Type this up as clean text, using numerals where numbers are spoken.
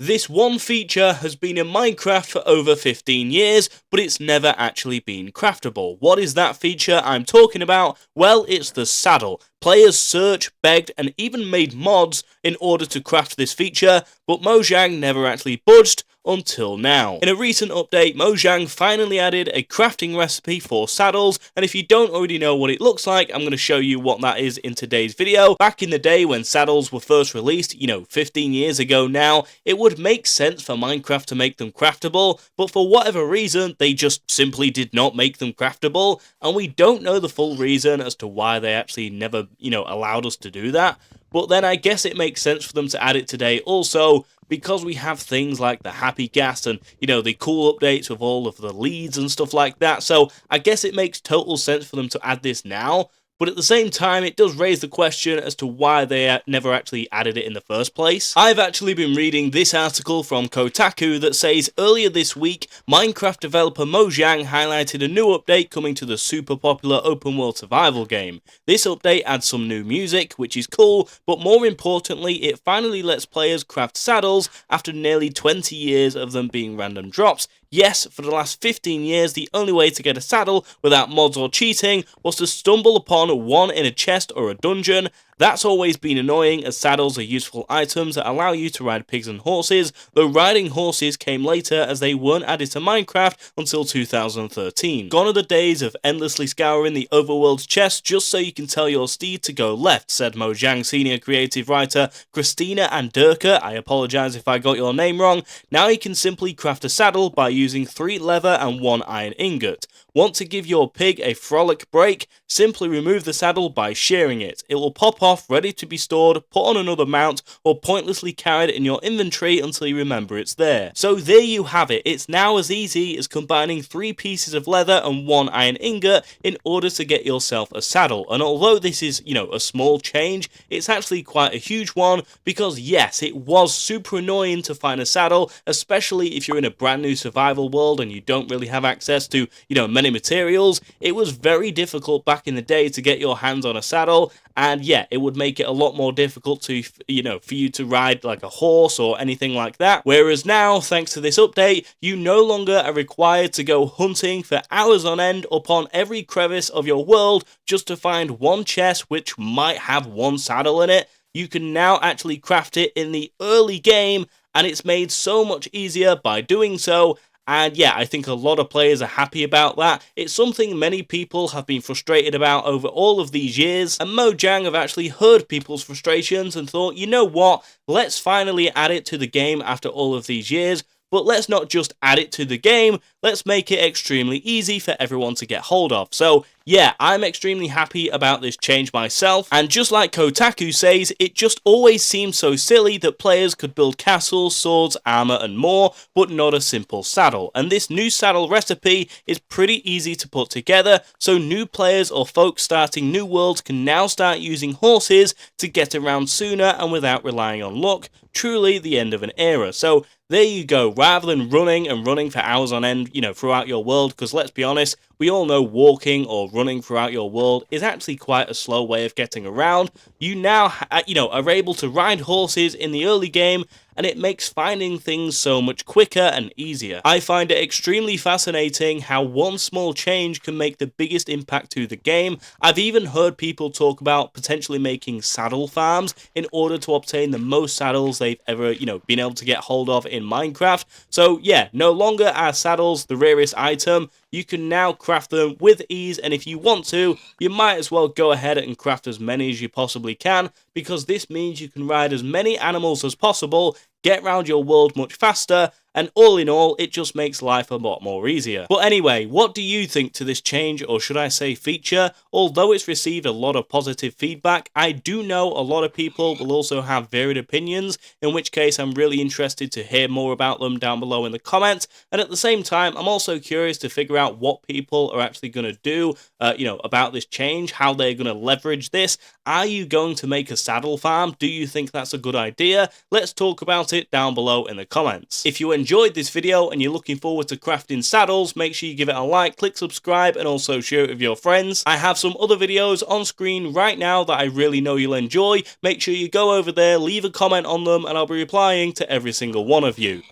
This one feature has been in Minecraft for over 15 years, but it's never actually been craftable. What is that feature I'm talking about? Well, it's the saddle. Players searched, begged, and even made mods in order to craft this feature, but Mojang never actually budged until now. In a recent update, Mojang finally added a crafting recipe for saddles, and if you don't already know what it looks like, I'm going to show you what that is in today's video. Back in the day when saddles were first released, 15 years ago now, it would make sense for Minecraft to make them craftable, but for whatever reason, they just simply did not make them craftable, and we don't know the full reason as to why they actually never, allowed us to do that. But then I guess it makes sense for them to add it today also, because we have things like the happy gas and, the cool updates with all of the leads and stuff like that. So I guess it makes total sense for them to add this now. But at the same time, it does raise the question as to why they never actually added it in the first place. I've actually been reading this article from Kotaku that says earlier this week, Minecraft developer Mojang highlighted a new update coming to the super popular open world survival game. This update adds some new music, which is cool, but more importantly, it finally lets players craft saddles after nearly 20 years of them being random drops. Yes, for the last 15 years, the only way to get a saddle without mods or cheating was to stumble upon one in a chest or a dungeon. That's always been annoying, as saddles are useful items that allow you to ride pigs and horses, though riding horses came later as they weren't added to Minecraft until 2013. Gone are the days of endlessly scouring the overworld's chest just so you can tell your steed to go left, said Mojang senior creative writer Christina Anderka. I apologise if I got your name wrong. Now you can simply craft a saddle by using 3 leather and 1 iron ingot. Want to give your pig a frolic break? Simply remove the saddle by shearing it. It will pop off, ready to be stored, put on another mount, or pointlessly carried in your inventory until you remember it's there. So there you have it. It's now as easy as combining 3 pieces of leather and 1 iron ingot in order to get yourself a saddle. And although this is, a small change, it's actually quite a huge one, because yes, it was super annoying to find a saddle, especially if you're in a brand new survival world and you don't really have access to, many materials. It was very difficult back in the day to get your hands on a saddle, and yeah, it would make it a lot more difficult to, for you to ride like a horse or anything like that. Whereas now, thanks to this update, you no longer are required to go hunting for hours on end upon every crevice of your world just to find one chest which might have 1 saddle in it. You can now actually craft it in the early game, and it's made so much easier by doing so. And yeah, I think a lot of players are happy about that. It's something many people have been frustrated about over all of these years, and Mojang have actually heard people's frustrations and thought, you know what, let's finally add it to the game after all of these years. But let's not just add it to the game, let's make it extremely easy for everyone to get hold of. So yeah, I'm extremely happy about this change myself, and just like Kotaku says, it just always seems so silly that players could build castles, swords, armor and more, but not a simple saddle. And this new saddle recipe is pretty easy to put together, so new players or folks starting new worlds can now start using horses to get around sooner and without relying on luck. Truly the end of an era. So there you go, rather than running for hours on end, throughout your world, because let's be honest, we all know walking or running throughout your world is actually quite a slow way of getting around. You now, are able to ride horses in the early game, and it makes finding things so much quicker and easier. I find it extremely fascinating how one small change can make the biggest impact to the game. I've even heard people talk about potentially making saddle farms in order to obtain the most saddles they've ever, been able to get hold of in Minecraft. So yeah, no longer are saddles the rarest item. You can now craft them with ease, and if you want to, you might as well go ahead and craft as many as you possibly can, because this means you can ride as many animals as possible, get around your world much faster, and all in all, it just makes life a lot more easier. But anyway, what do you think to this change, or should I say feature? Although it's received a lot of positive feedback, I do know a lot of people will also have varied opinions, in which case I'm really interested to hear more about them down below in the comments, and at the same time, I'm also curious to figure out what people are actually going to do, about this change, how they're going to leverage this. Are you going to make a saddle farm? Do you think that's a good idea? Let's talk about it it down below in the comments. If you enjoyed this video and you're looking forward to crafting saddles, make sure you give it a like, click subscribe, and also share it with your friends. I have some other videos on screen right now that I really know you'll enjoy. Make sure you go over there, leave a comment on them, and I'll be replying to every single one of you.